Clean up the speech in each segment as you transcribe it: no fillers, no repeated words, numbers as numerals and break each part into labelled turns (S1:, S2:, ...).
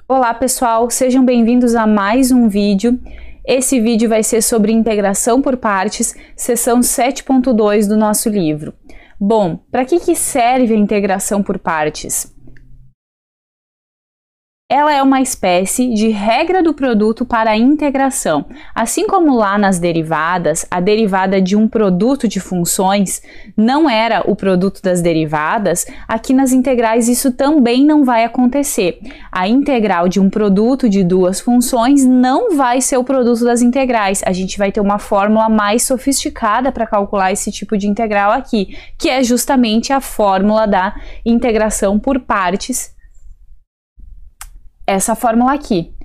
S1: Olá pessoal, sejam bem-vindos a mais um vídeo. Esse vídeo vai ser sobre integração por partes, seção 7.2 do nosso livro. Bom, para que serve a integração por partes? Ela é uma espécie de regra do produto para a integração. Assim como lá nas derivadas, a derivada de um produto de funções não era o produto das derivadas, aqui nas integrais isso também não vai acontecer. A integral de um produto de duas funções não vai ser o produto das integrais. A gente vai ter uma fórmula mais sofisticada para calcular esse tipo de integral aqui, que é justamente a fórmula da integração por partes. Essa fórmula aqui,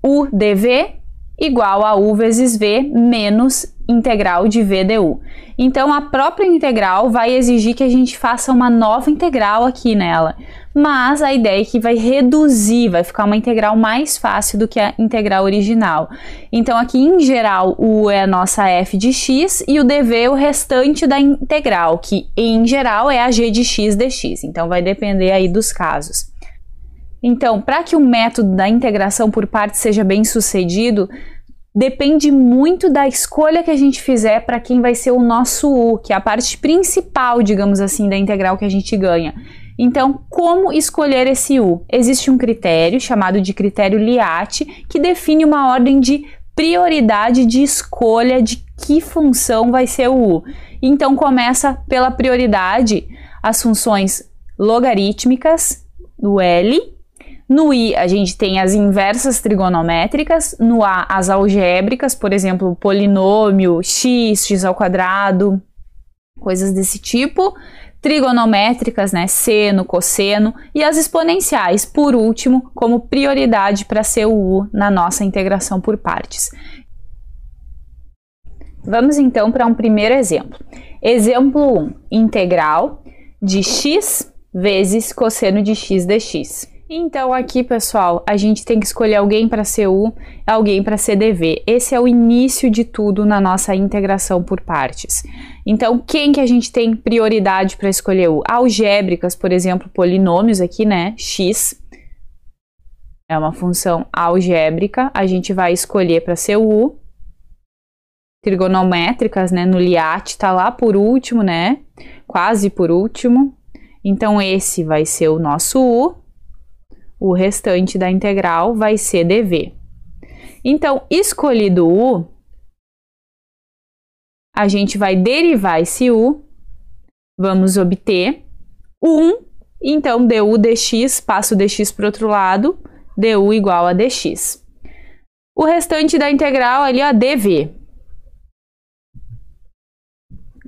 S1: u dv igual a u vezes v menos integral de v du. Então, a própria integral vai exigir que a gente faça uma nova integral aqui nela, mas a ideia é que vai reduzir, vai ficar uma integral mais fácil do que a integral original. Então, aqui em geral, o u é a nossa f de x e o dv é o restante da integral, que em geral é a g de x dx. Então, vai depender aí dos casos. Então, para que o método da integração por partes seja bem sucedido, depende muito da escolha que a gente fizer para quem vai ser o nosso u, que é a parte principal, digamos assim, da integral que a gente ganha. Então, como escolher esse u? Existe um critério chamado de critério Liat, que define uma ordem de prioridade de escolha de que função vai ser o u. Então, começa pela prioridade as funções logarítmicas, no L. No I, a gente tem as inversas trigonométricas, no A, as algébricas, por exemplo, polinômio, x ao quadrado, coisas desse tipo. Trigonométricas, né, seno, cosseno, e as exponenciais, por último, como prioridade para ser o U na nossa integração por partes. Vamos então para um primeiro exemplo. Exemplo 1, integral de x vezes cosseno de x dx. Então aqui, pessoal, a gente tem que escolher alguém para ser u, alguém para ser dv. Esse é o início de tudo na nossa integração por partes. Então, quem que a gente tem prioridade para escolher u? Algébricas, por exemplo, polinômios aqui, né? X é uma função algébrica, a gente vai escolher para ser u. Trigonométricas, né? No Liat tá lá por último, né? Quase por último. Então, esse vai ser o nosso u. O restante da integral vai ser dv. Então, escolhido u, a gente vai derivar esse u, vamos obter 1, então du dx, passo o dx para o outro lado, du igual a dx. O restante da integral ali, ó, dv.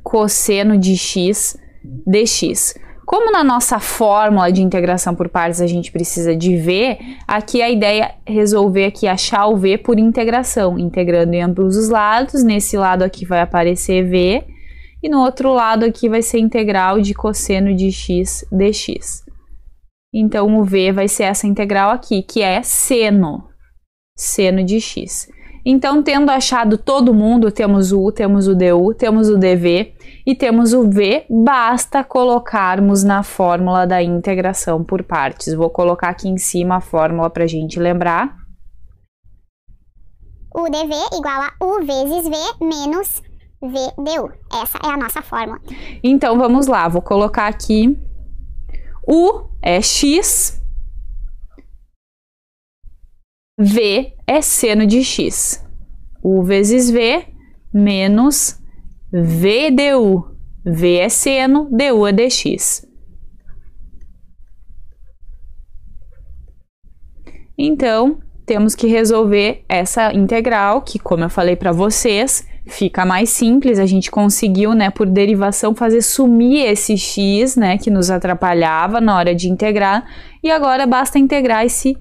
S1: Cosseno de x dx. Como na nossa fórmula de integração por partes a gente precisa de v, aqui a ideia é resolver aqui, achar o v por integração, integrando em ambos os lados. Nesse lado aqui vai aparecer v, e no outro lado aqui vai ser integral de cosseno de x dx. Então, o v vai ser essa integral aqui, que é seno de x. Então, tendo achado todo mundo, temos o u, temos o du, temos o dv e temos o v, basta colocarmos na fórmula da integração por partes. Vou colocar aqui em cima a fórmula para a gente lembrar.
S2: U dv igual a u vezes v menos v du. Essa é a nossa fórmula.
S1: Então, vamos lá. Vou colocar aqui u é x, v é seno de x. U vezes v menos v du. V é seno, du é dx. Então, temos que resolver essa integral, que, como eu falei para vocês, fica mais simples. A gente conseguiu, né, por derivação, fazer sumir esse x, né, que nos atrapalhava na hora de integrar. E agora basta integrar esse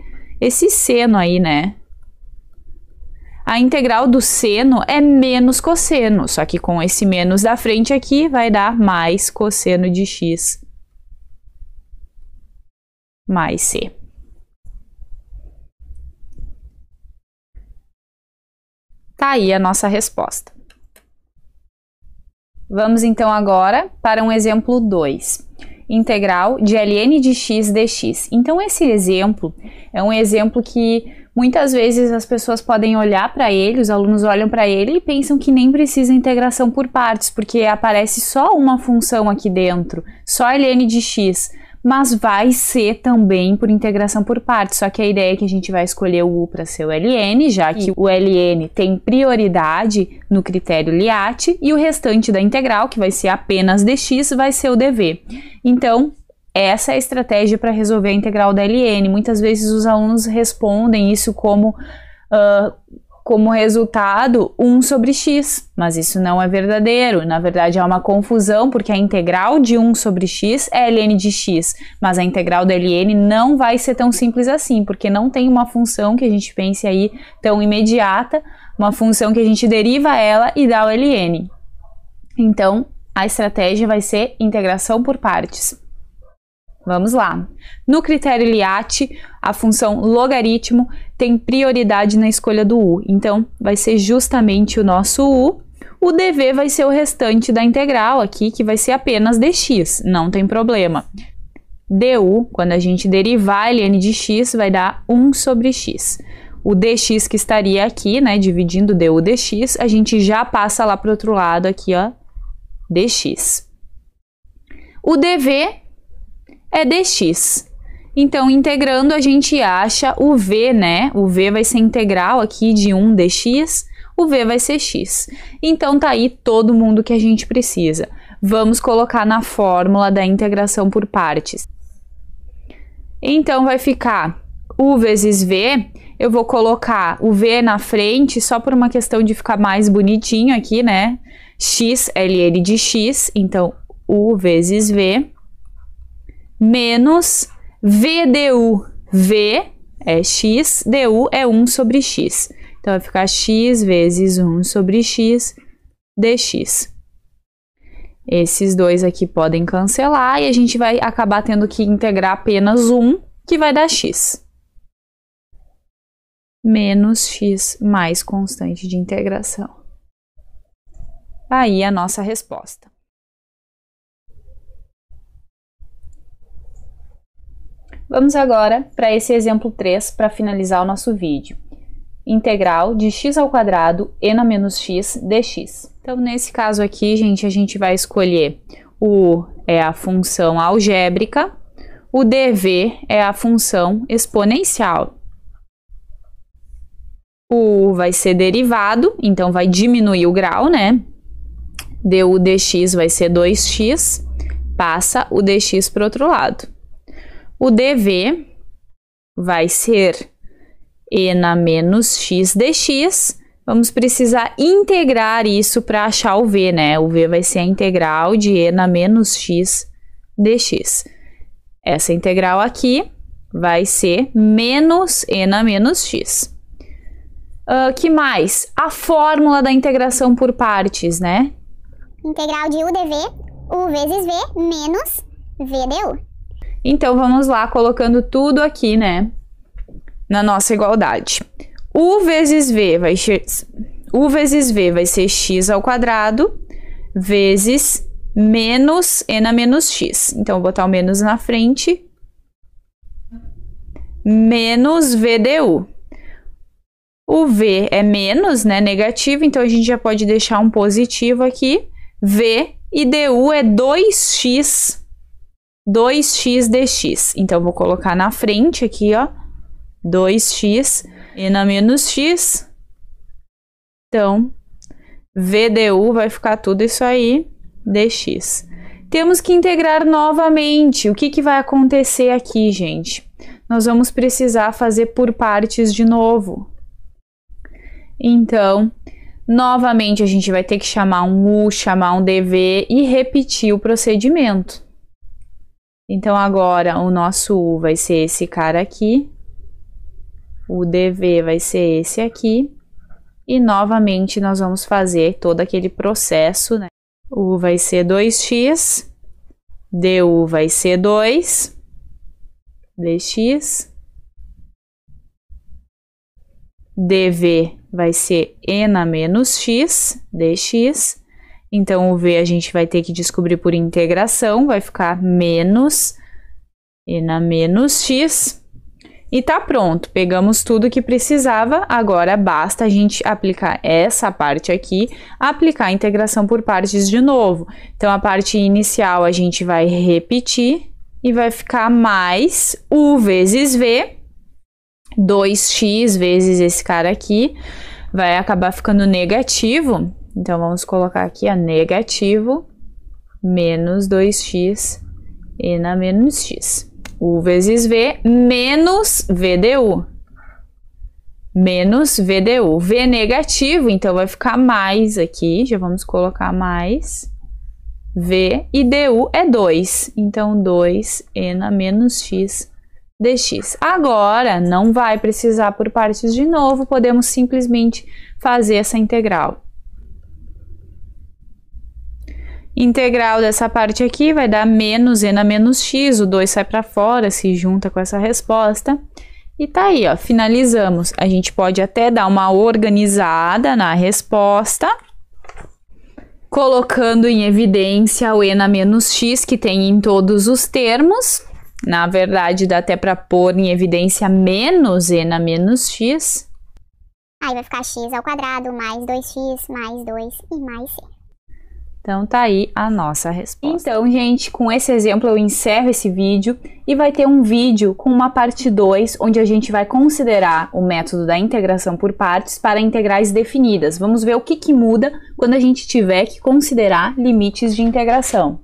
S1: seno aí, né? A integral do seno é menos cosseno, só que com esse menos da frente aqui vai dar mais cosseno de x mais c. Tá aí a nossa resposta. Vamos então agora para um exemplo 2. integral de ln de x dx. Então esse exemplo é um exemplo que muitas vezes as pessoas podem olhar para ele, os alunos olham para ele e pensam que nem precisa integração por partes, porque aparece só uma função aqui dentro, só ln de x, mas vai ser também por integração por partes, só que a ideia é que a gente vai escolher o u para ser o ln, já que o ln tem prioridade no critério Liat, e o restante da integral, que vai ser apenas dx, vai ser o dv. Então, essa é a estratégia para resolver a integral da ln. Muitas vezes os alunos respondem isso como resultado 1 sobre x, mas isso não é verdadeiro. Na verdade, há uma confusão, porque a integral de 1 sobre x é ln de x, mas a integral da ln não vai ser tão simples assim, porque não tem uma função que a gente pense aí tão imediata, uma função que a gente deriva ela e dá o ln. Então, a estratégia vai ser integração por partes. Vamos lá. No critério Liat, a função logaritmo tem prioridade na escolha do u. Então, vai ser justamente o nosso u. O dv vai ser o restante da integral aqui, que vai ser apenas dx. Não tem problema. Du, quando a gente derivar ln de x, vai dar 1 sobre x. O dx que estaria aqui, né, dividindo du dx, a gente já passa lá para o outro lado aqui, ó, dx. O dv é dx. Então, integrando, a gente acha o v, né? O v vai ser integral aqui de 1 dx, o v vai ser x. Então, tá aí todo mundo que a gente precisa. Vamos colocar na fórmula da integração por partes. Então, vai ficar u vezes v. Eu vou colocar o v na frente só por uma questão de ficar mais bonitinho aqui, né? X é ln de x, então u vezes v, menos v du. V é x, du é 1 sobre x. Então, vai ficar x vezes 1 sobre x dx. Esses dois aqui podem cancelar e a gente vai acabar tendo que integrar apenas 1, que vai dar x. Menos x mais constante de integração. Aí a nossa resposta. Vamos agora para esse exemplo 3 para finalizar o nosso vídeo. Integral de x ao quadrado e na menos x dx. Então, nesse caso aqui, gente, a gente vai escolher o u é a função algébrica, o dv é a função exponencial. O u vai ser derivado, então vai diminuir o grau, né? Du dx vai ser 2x, passa o dx para o outro lado. O dv vai ser e na menos x dx. Vamos precisar integrar isso para achar o v, né? O v vai ser a integral de e na menos x dx. Essa integral aqui vai ser menos e na menos x. Que mais? A fórmula da integração por partes, né?
S2: Integral de u dv, u vezes v, menos v du.
S1: Então, vamos lá, colocando tudo aqui, né, na nossa igualdade. U vezes v vai ser x ao quadrado, vezes menos e na menos x. Então, vou botar o menos na frente. Menos v du. O v é menos, né, negativo, então a gente já pode deixar um positivo aqui. V e du é 2x dx. Então, vou colocar na frente aqui, ó, 2x e na menos x. Então, v du vai ficar tudo isso aí, dx. Temos que integrar novamente. O que vai acontecer aqui, gente? Nós vamos precisar fazer por partes de novo. Então, novamente, a gente vai ter que chamar um u, chamar um dv e repetir o procedimento. Então, agora, o nosso u vai ser esse cara aqui, o dv vai ser esse aqui, e, novamente, nós vamos fazer todo aquele processo, né? U vai ser 2x, du vai ser 2, dx, dv vai ser e na menos x, dx, Então, o v a gente vai ter que descobrir por integração, vai ficar menos e na menos x. E tá pronto, pegamos tudo que precisava, agora basta a gente aplicar essa parte aqui, aplicar a integração por partes de novo. Então, a parte inicial a gente vai repetir e vai ficar mais u vezes v, 2x vezes esse cara aqui, vai acabar ficando negativo. Então, vamos colocar aqui a negativo, menos 2x e na menos x. U vezes V menos VDU. Menos VDU. V negativo, então vai ficar mais aqui. Já vamos colocar mais. V e DU é 2. Então, 2e na menos x dx. Agora, não vai precisar por partes de novo. Podemos simplesmente fazer essa integral. Integral dessa parte aqui vai dar menos e na menos x, o 2 sai para fora, se junta com essa resposta. E tá aí, ó, finalizamos. A gente pode até dar uma organizada na resposta, colocando em evidência o e na menos x que tem em todos os termos. Na verdade, dá até para pôr em evidência menos e na menos x.
S2: Aí vai ficar x ao quadrado mais 2x mais 2 e mais c.
S1: Então, tá aí a nossa resposta. Então, gente, com esse exemplo eu encerro esse vídeo e vai ter um vídeo com uma parte 2, onde a gente vai considerar o método da integração por partes para integrais definidas. Vamos ver o que muda quando a gente tiver que considerar limites de integração.